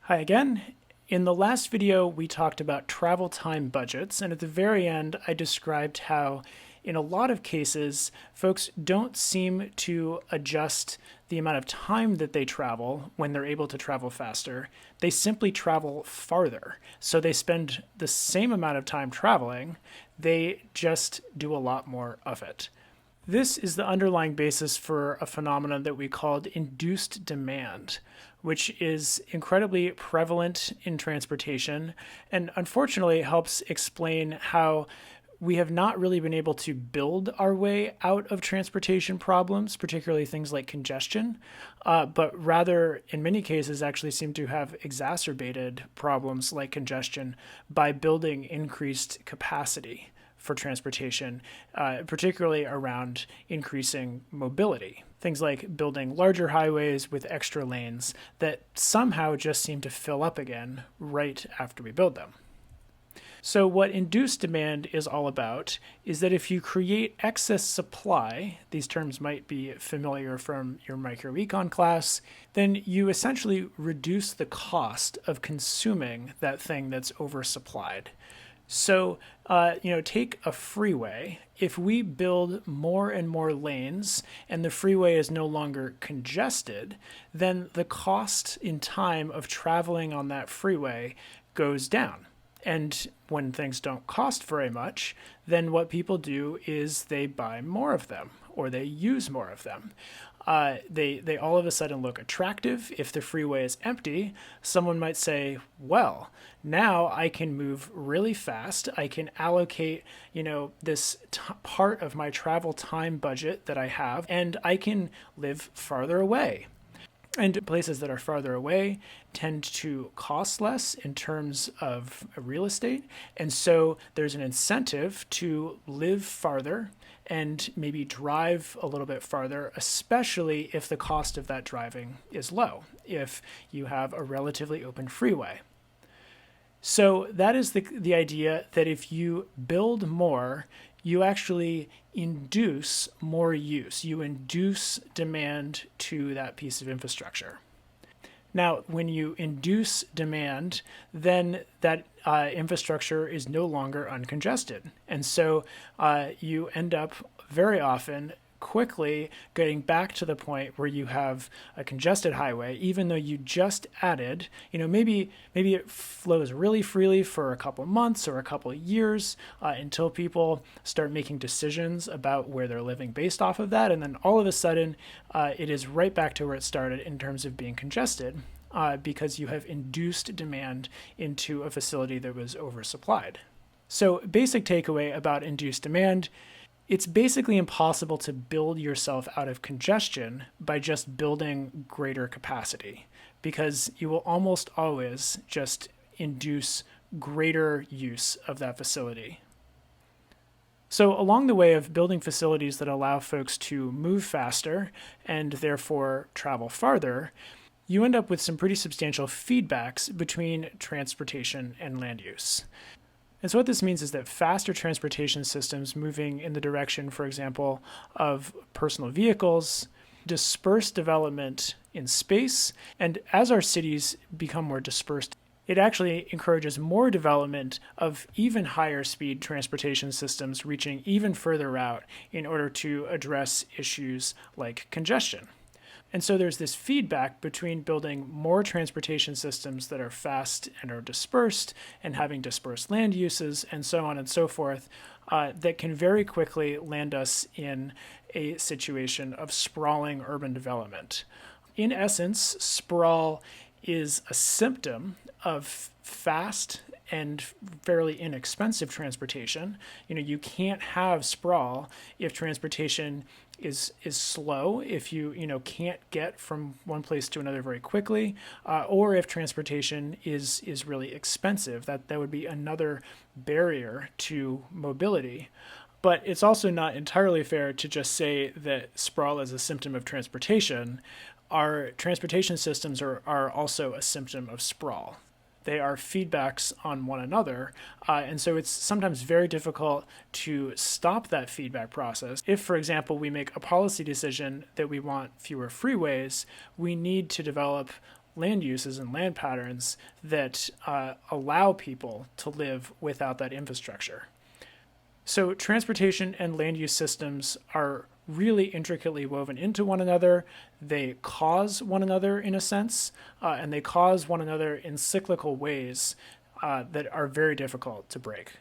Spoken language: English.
Hi again. In the last video, we talked about travel time budgets, and at the very end, I described how, in a lot of cases, folks don't seem to adjust the amount of time that they travel when they're able to travel faster. They simply travel farther. So they spend the same amount of time traveling, they just do a lot more of it. This is the underlying basis for a phenomenon that we called induced demand, which is incredibly prevalent in transportation and unfortunately helps explain how we have not really been able to build our way out of transportation problems, particularly things like congestion, but rather, in many cases, actually seem to have exacerbated problems like congestion by building increased capacity for transportation, particularly around increasing mobility. Things like building larger highways with extra lanes that somehow just seem to fill up again right after we build them. So what induced demand is all about is that if you create excess supply, these terms might be familiar from your microecon class, then you essentially reduce the cost of consuming that thing that's oversupplied. So, take a freeway. If we build more and more lanes and the freeway is no longer congested, then the cost in time of traveling on that freeway goes down. And when things don't cost very much, then what people do is they buy more of them or they use more of them. They all of a sudden look attractive. If the freeway is empty, someone might say, well, now I can move really fast. I can allocate, this part of my travel time budget that I have, and I can live farther away. And places that are farther away tend to cost less in terms of real estate. And so there's an incentive to live farther and maybe drive a little bit farther, especially if the cost of that driving is low, if you have a relatively open freeway. So that is the idea that if you build more, you actually induce more use. You induce demand to that piece of infrastructure. Now, when you induce demand, then that infrastructure is no longer uncongested. And so you end up very often quickly getting back to the point where you have a congested highway, even though you just added, maybe it flows really freely for a couple months or a couple of years until people start making decisions about where they're living based off of that. And then all of a sudden, it is right back to where it started in terms of being congested because you have induced demand into a facility that was oversupplied. So basic takeaway about induced demand: it's basically impossible to build yourself out of congestion by just building greater capacity, because you will almost always just induce greater use of that facility. So along the way of building facilities that allow folks to move faster and therefore travel farther, you end up with some pretty substantial feedbacks between transportation and land use. And so what this means is that faster transportation systems moving in the direction, for example, of personal vehicles, disperse development in space, and as our cities become more dispersed, it actually encourages more development of even higher speed transportation systems reaching even further out in order to address issues like congestion. And so there's this feedback between building more transportation systems that are fast and are dispersed and having dispersed land uses and so on and so forth that can very quickly land us in a situation of sprawling urban development. In essence, sprawl is a symptom of fast and fairly inexpensive transportation. You can't have sprawl if transportation is slow, if you can't get from one place to another very quickly, or if transportation is really expensive. That would be another barrier to mobility. But it's also not entirely fair to just say that sprawl is a symptom of transportation. Our transportation systems are also a symptom of sprawl. They are feedbacks on one another, and so it's sometimes very difficult to stop that feedback process. If, for example, we make a policy decision that we want fewer freeways, we need to develop land uses and land patterns that allow people to live without that infrastructure. So transportation and land use systems are really intricately woven into one another. They cause one another in a sense, and they cause one another in cyclical ways that are very difficult to break.